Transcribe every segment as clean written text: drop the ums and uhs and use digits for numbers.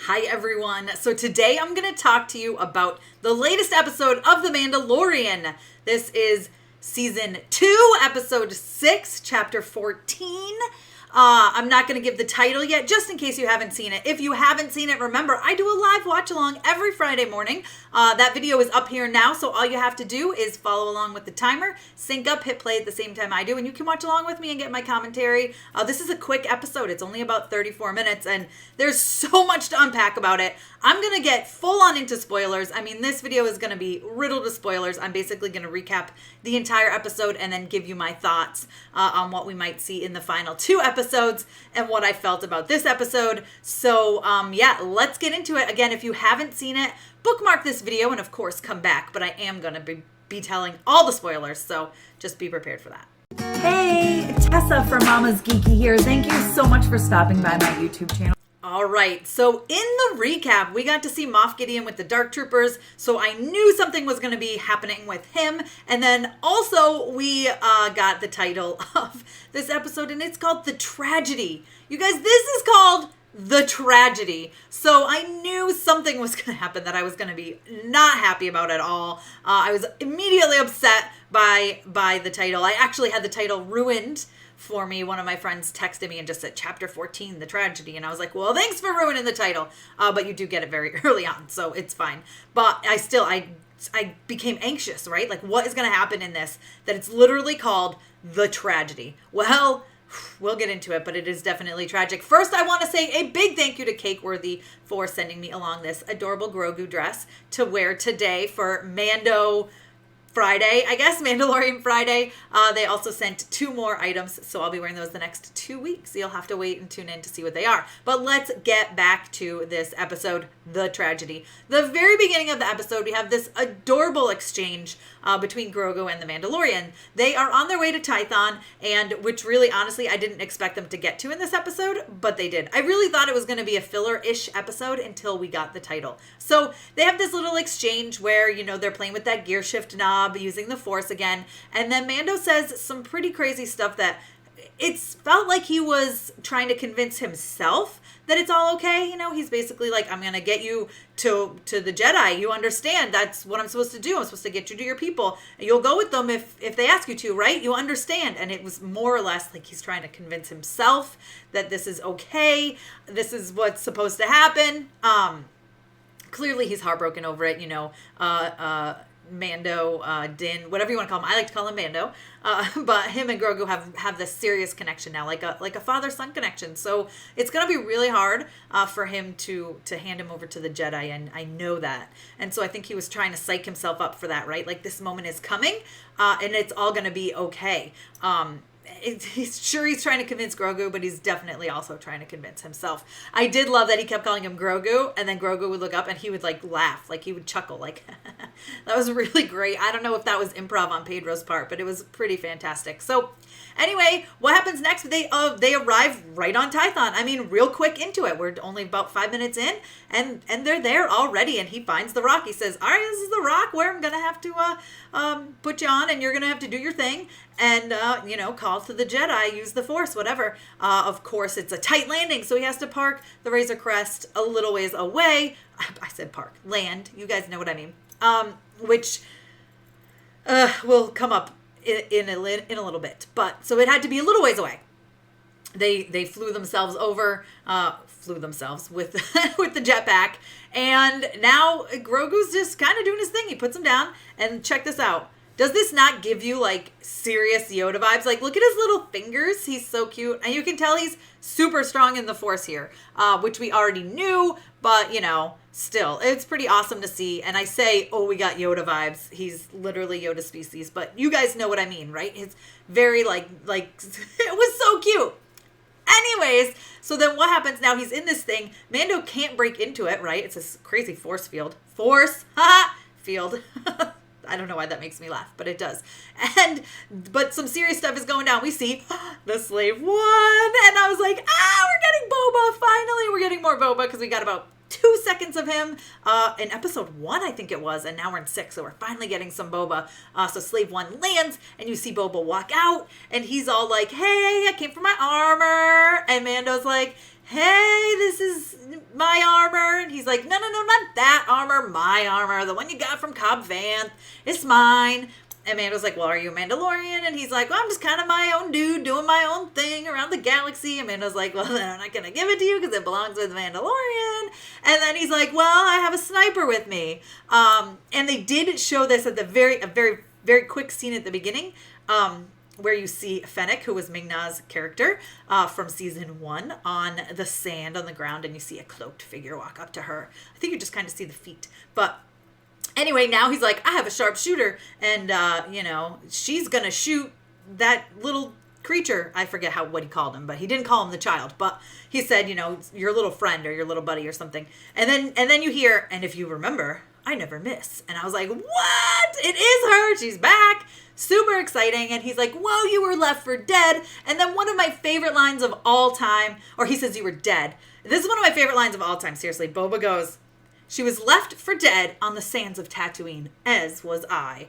Hi everyone. So today I'm going to talk to you about the latest episode of The Mandalorian. This is season 2, episode 6, chapter 14. I'm not going to give the title yet, just in case you haven't seen it. If you haven't seen it, remember, I do a live watch along every Friday morning. That video is up here now, so all you have to do is follow along with the timer, sync up, hit play at the same time I do, and you can watch along with me and get my commentary. This is a quick episode. It's only about 34 minutes, and there's so much to unpack about it. I'm going to get full on into spoilers. I mean, this video is going to be riddled with spoilers. I'm basically going to recap the entire episode and then give you my thoughts on what we might see in the final 2 episodes and what I felt about this episode. So, yeah, let's get into it. Again, if you haven't seen it, bookmark this video and, of course, come back. But I am going to be telling all the spoilers, so just be prepared for that. Hey, Tessa from Mama's Geeky here. Thank you so much for stopping by my YouTube channel. All right, so in the recap, we got to see Moff Gideon with the Dark Troopers, so I knew something was going to be happening with him. And then also we got the title of this episode, and it's called The Tragedy. You guys, this is called The Tragedy. So I knew something was going to happen that I was going to be not happy about at all. I was immediately upset by the title. I actually had the title ruined for me. One of my friends texted me and just said chapter 14, The Tragedy. And I was like, well, thanks for ruining the title. But you do get it very early on, so it's fine. But I became anxious, right? Like, what is going to happen in this? That it's literally called The Tragedy. Well, we'll get into it, but it is definitely tragic. First, I want to say a big thank you to Cakeworthy for sending me along this adorable Grogu dress to wear today for Mando Friday, I guess, Mandalorian Friday. They also sent 2 more items, so I'll be wearing those the next 2 weeks. You'll have to wait and tune in to see what they are. But let's get back to this episode, The Tragedy. The very beginning of the episode, we have this adorable exchange between Grogu and the Mandalorian. They are on their way to Tython, and which really, honestly, I didn't expect them to get to in this episode, but they did. I really thought it was going to be a filler-ish episode until we got the title. So they have this little exchange where, you know, they're playing with that gear shift knob, using the Force again, and then Mando says some pretty crazy stuff that it's felt like he was trying to convince himself that it's all okay. You know, he's basically like, I'm gonna get you to the Jedi. You understand that's what I'm supposed to do. I'm supposed to get you to your people. You'll go with them if they ask you to, right? You understand. And it was more or less like he's trying to convince himself that this is okay. This is what's supposed to happen. Clearly he's heartbroken over it, you know. Mando, Din, whatever you want to call him. I like to call him Mando. But him and Grogu have this serious connection now, like a father-son connection. So it's going to be really hard for him to hand him over to the Jedi, and I know that. And so I think he was trying to psych himself up for that, right? Like, this moment is coming, and it's all going to be okay. He's trying to convince Grogu, but he's definitely also trying to convince himself. I did love that he kept calling him Grogu, and then Grogu would look up and he would like laugh, like he would chuckle, like that was really great. I don't know if that was improv on Pedro's part, but it was pretty fantastic. So anyway, what happens next? They arrive right on Tython. I mean, real quick into it. We're only about 5 minutes in, and they're there already, and he finds the rock. He says, all right, this is the rock where I'm gonna have to put you on, and you're gonna have to do your thing, and you know, call to the Jedi, use the Force, whatever. Of course, it's a tight landing, so he has to park the Razor Crest a little ways away. I said park, land. You guys know what I mean. Which will come up in a little bit. But so it had to be a little ways away. They flew themselves over, with the jetpack, and now Grogu's just kind of doing his thing. He puts him down, and check this out. Does this not give you like serious Yoda vibes? Like, look at his little fingers. He's so cute. And you can tell he's super strong in the Force here, which we already knew, but you know, still, it's pretty awesome to see. And I say, oh, we got Yoda vibes. He's literally Yoda species, but you guys know what I mean, right? It's very like, it was so cute. Anyways, so then what happens now? He's in this thing. Mando can't break into it, right? It's this crazy force field. Field. I don't know why that makes me laugh, but it does. But some serious stuff is going down. We see the slave one, and I was like, we're getting Boba. Finally, we're getting more Boba because we got about 2 seconds of him in episode 1, I think it was, and now we're in 6, so we're finally getting some Boba. So Slave 1 lands, and you see Boba walk out, and he's all like, hey, I came for my armor, and Mando's like, hey, this is my armor. And he's like, no, not that armor, my armor, the one you got from Cobb Vanth. It's mine. And Mando's like, well, are you a Mandalorian? And he's like, well, I'm just kind of my own dude doing my own thing around the galaxy. And Mando's like, well, then I'm not going to give it to you because it belongs with the Mandalorian. And then he's like, well, I have a sniper with me. And they did show this at a very, very quick scene at the beginning. Where you see Fennec, who was Ming-Na's character from season 1, on the sand on the ground, and you see a cloaked figure walk up to her. I think you just kind of see the feet. But anyway, now he's like, I have a sharpshooter, and, she's going to shoot that little creature. I forget what he called him, but he didn't call him the child. But he said, your little friend or your little buddy or something. And then you hear, and if you remember, I never miss. And I was like, what? It is her. She's back. Super exciting. And he's like, whoa, you were left for dead. And then one of my favorite lines of all time, or he says you were dead. This is one of my favorite lines of all time. Seriously, Boba goes, she was left for dead on the sands of Tatooine, as was I.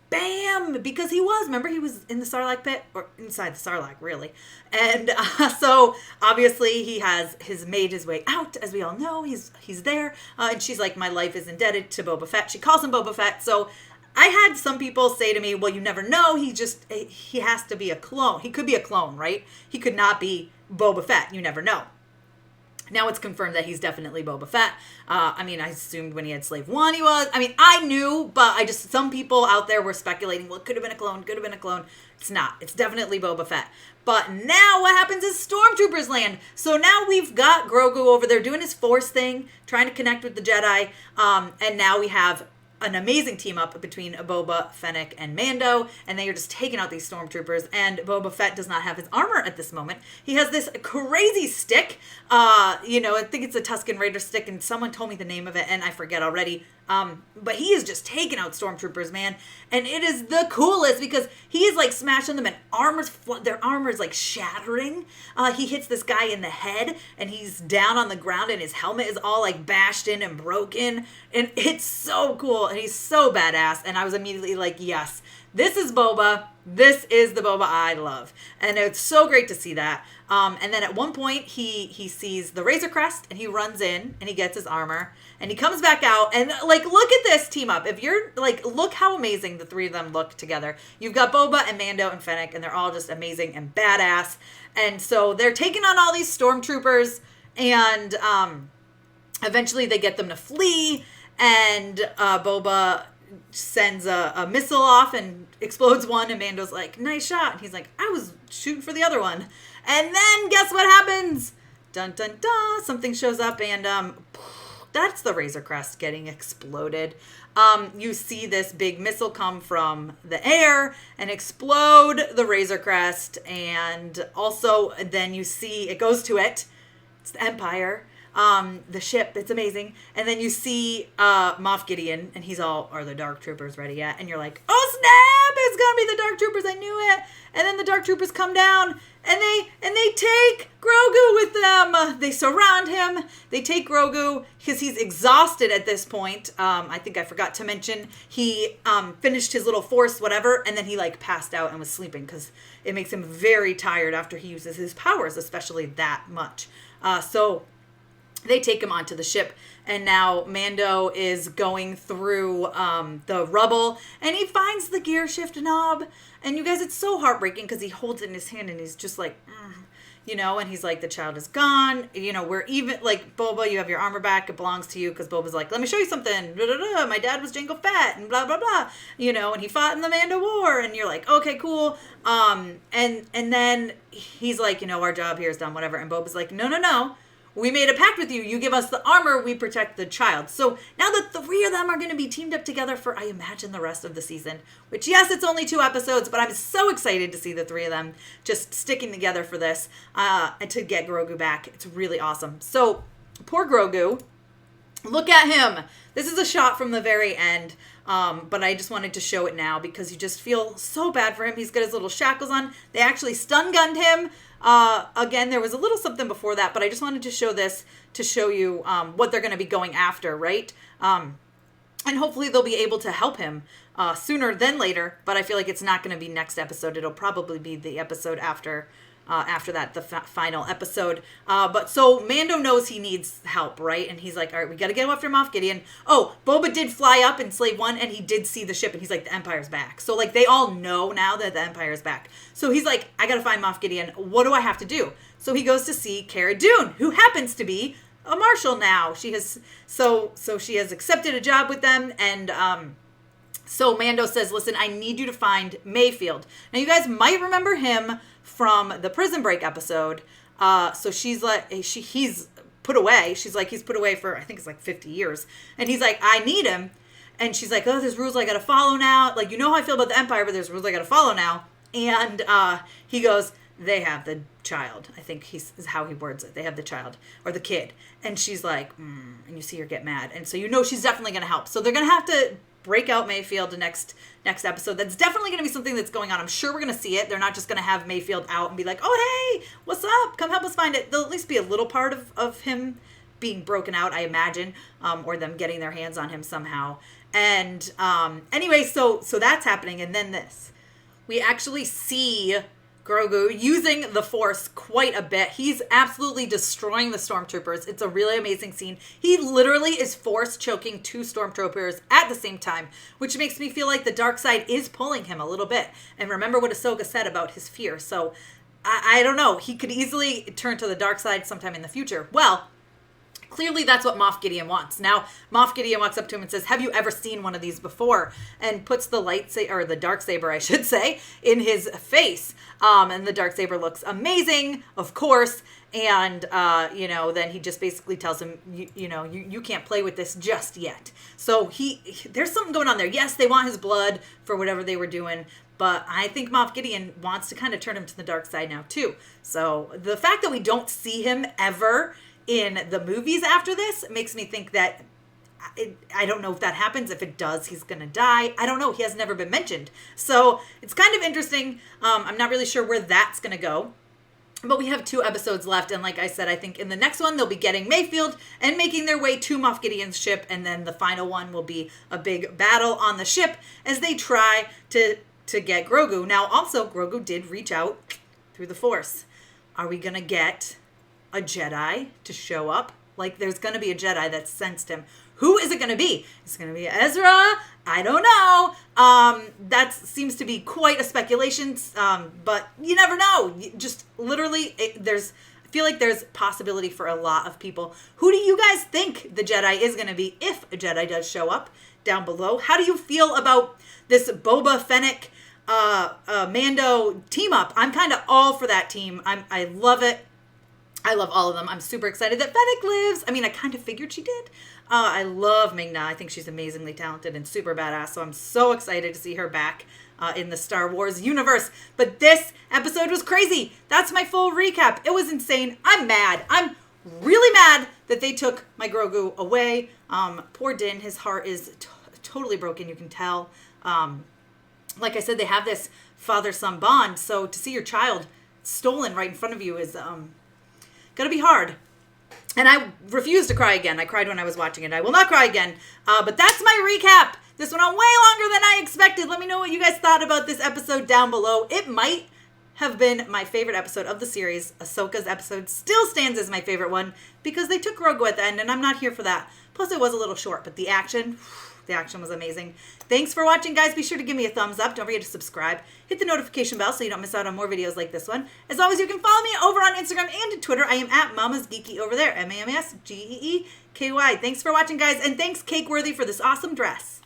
Bam! Because he was. Remember, he was in the Sarlacc pit, or inside the Sarlacc, really. And so obviously he has made his way out, as we all know. He's there, and she's like, my life is indebted to Boba Fett. She calls him Boba Fett. So I had some people say to me, well, you never know. He has to be a clone. He could be a clone, right? He could not be Boba Fett. You never know. Now it's confirmed that he's definitely Boba Fett. I assumed when he had Slave 1 he was. I knew, but some people out there were speculating, well, it could have been a clone, It's not. It's definitely Boba Fett. But now what happens is stormtroopers land. So now we've got Grogu over there doing his Force thing, trying to connect with the Jedi. And now we have an amazing team up between Boba, Fennec, and Mando, and they are just taking out these stormtroopers. And Boba Fett does not have his armor at this moment. He has this crazy stick. I think it's a Tusken Raider stick, and someone told me the name of it, and I forget already. But he is just taking out stormtroopers, man. And it is the coolest because he is like smashing them and their armor is like shattering. He hits this guy in the head and he's down on the ground and his helmet is all like bashed in and broken. And it's so cool. And he's so badass. And I was immediately like, yes, this is Boba. This is the Boba I love. And it's so great to see that. And then at one point he sees the Razor Crest and he runs in and he gets his armor and he comes back out and like, look at this team up. If you're like, look how amazing the three of them look together. You've got Boba and Mando and Fennec and they're all just amazing and badass. And so they're taking on all these stormtroopers and eventually they get them to flee and Boba sends a missile off and explodes one and Mando's like, nice shot. And he's like, I was shooting for the other one. And then guess what happens? Dun dun dun. Something shows up and that's the Razor Crest getting exploded. You see this big missile come from the air and explode the Razor Crest. And also then you see it goes to it. It's the Empire. The ship, it's amazing. And then you see Moff Gideon and he's all, are the Dark Troopers ready yet? And you're like, oh snap, it's gonna be the Dark Troopers, I knew it. And then the Dark Troopers come down and they take Grogu with them. They surround him. They take Grogu because he's exhausted at this point. I think I forgot to mention he finished his little Force whatever and then he like passed out and was sleeping because it makes him very tired after he uses his powers, especially that much. So they take him onto the ship, and now Mando is going through the rubble, and he finds the gear shift knob. And you guys, it's so heartbreaking because he holds it in his hand, and he's just like, and he's like, the child is gone. We're even, like, Boba, you have your armor back. It belongs to you, because Boba's like, let me show you something. Blah, blah, blah. My dad was Jango Fett, and blah, blah, blah. And he fought in the Mando War, and you're like, okay, cool. And then he's like, our job here is done, whatever. And Boba's like, no. We made a pact with you. You give us the armor, we protect the child. So now the three of them are going to be teamed up together for, I imagine, the rest of the season. Which, yes, it's only 2 episodes, but I'm so excited to see the three of them just sticking together for this and to get Grogu back. It's really awesome. So, poor Grogu. Look at him. This is a shot from the very end But I just wanted to show it now because you just feel so bad for him. He's got his little shackles on. They actually stun gunned him. Again, there was a little something before that, but I just wanted to show this to show you what they're going to be going after, right? And hopefully they'll be able to help him sooner than later, but I feel like it's not going to be next episode. It'll probably be the episode after that, the final episode. But so Mando knows he needs help, right? And he's like, all right, we got to get after Moff Gideon. Oh, Boba did fly up in Slave One, and he did see the ship, and he's like, the Empire's back. So, like, they all know now that the Empire's back. So he's like, I got to find Moff Gideon. What do I have to do? So he goes to see Cara Dune, who happens to be a marshal now. She has so she has accepted a job with them, and so Mando says, listen, I need you to find Mayfield. Now you guys might remember him from the Prison Break episode. So she's like, he's put away. She's like, he's put away for, I think it's like 50 years. And he's like, I need him. And she's like, oh, there's rules I gotta follow now. Like, you know how I feel about the Empire, but there's rules I gotta follow now. And he goes, they have the child. I think is how he words it. They have the child or the kid. And she's like, and you see her get mad. And so you know she's definitely going to help. So they're going to have to break out Mayfield the next episode. That's definitely going to be something that's going on. I'm sure we're going to see it. They're not just going to have Mayfield out and be like, oh, hey, what's up? Come help us find it. There'll at least be a little part of him being broken out, I imagine, or them getting their hands on him somehow. And anyway, so that's happening. And then this. We actually see Grogu using the Force quite a bit. He's absolutely destroying the stormtroopers. It's a really amazing scene. He literally is Force choking two stormtroopers at the same time, which makes me feel like the dark side is pulling him a little bit. And remember what Ahsoka said about his fear. So I don't know. He could easily turn to the dark side sometime in the future. Well, clearly that's what Moff Gideon wants. Now, Moff Gideon walks up to him and says, have you ever seen one of these before? And puts the lightsaber, or the dark saber, I should say, in his face. And the dark saber looks amazing, of course. And, then he just basically tells him, you can't play with this just yet. So there's something going on there. Yes, they want his blood for whatever they were doing. But I think Moff Gideon wants to kind of turn him to the dark side now, too. So the fact that we don't see him ever in the movies after this makes me think that I don't know if that happens. If it does, he's going to die. I don't know. He has never been mentioned. So it's kind of interesting. I'm not really sure where that's going to go. But we have 2 episodes left. And like I said, I think in the next one, they'll be getting Mayfield and making their way to Moff Gideon's ship. And then the final one will be a big battle on the ship as they try to get Grogu. Now, also, Grogu did reach out through the Force. Are we going to get a Jedi to show up? Like, there's going to be a Jedi that sensed him. Who is it going to be? Is it going to be Ezra? I don't know. That seems to be quite a speculation, but you never know. Just literally, I feel like there's possibility for a lot of people. Who do you guys think the Jedi is going to be if a Jedi does show up? Down below. How do you feel about this Boba Fett Mando team up? I'm kind of all for that team. I love it. I love all of them. I'm super excited that Fennec lives. I mean, I kind of figured she did. I love Ming-Na. I think she's amazingly talented and super badass. So I'm so excited to see her back in the Star Wars universe. But this episode was crazy. That's my full recap. It was insane. I'm mad. I'm really mad that they took my Grogu away. Poor Din. His heart is totally broken. You can tell. Like I said, they have this father-son bond. So to see your child stolen right in front of you is gonna be hard. And I refuse to cry again. I cried when I was watching it. I will not cry again. But that's my recap. This went on way longer than I expected. Let me know what you guys thought about this episode down below. It might have been my favorite episode of the series. Ahsoka's episode still stands as my favorite one because they took Grogu at the end, and I'm not here for that. Plus, it was a little short, but the action was amazing. Thanks for watching, guys. Be sure to give me a thumbs up. Don't forget to subscribe. Hit the notification bell so you don't miss out on more videos like this one. As always, you can follow me over on Instagram and Twitter. I am at Mama's Geeky over there. MAMSGEEKY. Thanks for watching, guys. And thanks, Cakeworthy, for this awesome dress.